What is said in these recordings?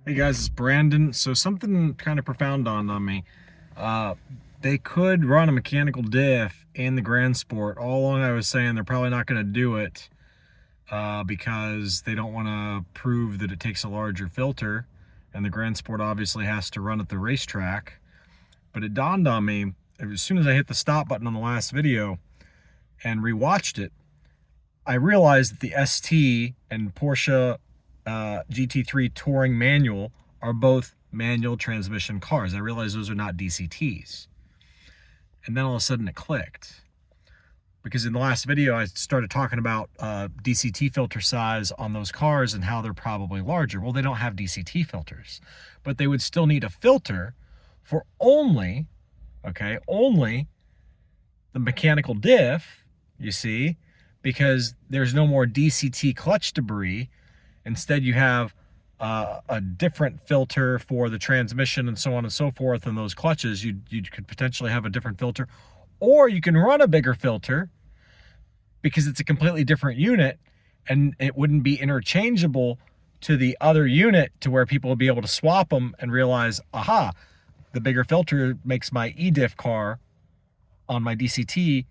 Hey guys, it's Brandon. So something kind of profound dawned on me. They could run a mechanical diff in the Grand Sport. All along I was saying they're probably not going to do it because they don't want to prove that it takes a larger filter. And the Grand Sport obviously has to run at the racetrack. But it dawned on me, as soon as I hit the stop button on the last video and rewatched it, I realized that the ST and Porsche GT3 Touring Manual are both manual transmission cars. I realized those are not DCTs. And then all of a sudden it clicked. Because in the last video, I started talking about DCT filter size on those cars and how they're probably larger. Well, they don't have DCT filters, but they would still need a filter for only the mechanical diff, you see, because there's no more DCT clutch debris. Instead, you have a different filter for the transmission and so on and so forth. And those clutches, you could potentially have a different filter, or you can run a bigger filter because it's a completely different unit and it wouldn't be interchangeable to the other unit to where people would be able to swap them and realize, aha, the bigger filter makes my mdiff car on my DCT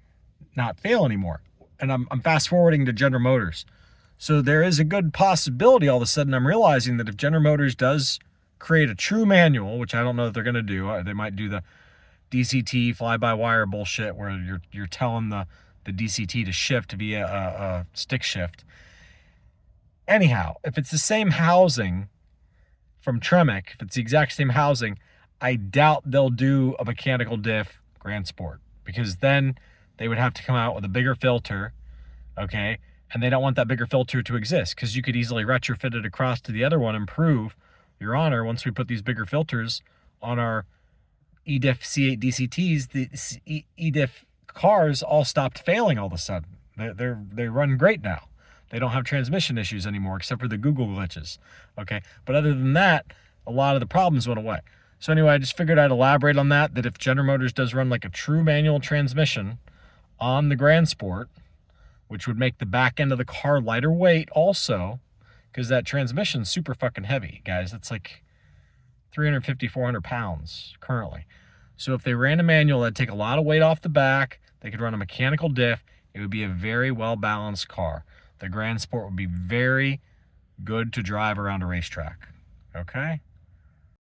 not fail anymore. And I'm fast forwarding to General Motors. So there is a good possibility all of a sudden I'm realizing that if General Motors does create a true manual, which I don't know that they're going to do, they might do the DCT fly-by-wire bullshit where you're telling the DCT to shift via a stick shift. Anyhow, if it's the same housing from Tremec, if it's the exact same housing, I doubt they'll do a mechanical diff Grand Sport, because then they would have to come out with a bigger filter, okay? And they don't want that bigger filter to exist, because you could easily retrofit it across to the other one and prove, Your Honor, once we put these bigger filters on our mdiff C8 DCTs, the mdiff cars all stopped failing all of a sudden. They run great now. They don't have transmission issues anymore, except for the Google glitches, okay? But other than that, a lot of the problems went away. So anyway, I just figured I'd elaborate on that if General Motors does run like a true manual transmission on the Grand Sport, which would make the back end of the car lighter weight also, because that transmission's super fucking heavy, guys. It's like 350, 400 pounds currently. So if they ran a manual, that'd take a lot of weight off the back. They could run a mechanical diff. It would be a very well-balanced car. The Grand Sport would be very good to drive around a racetrack, okay?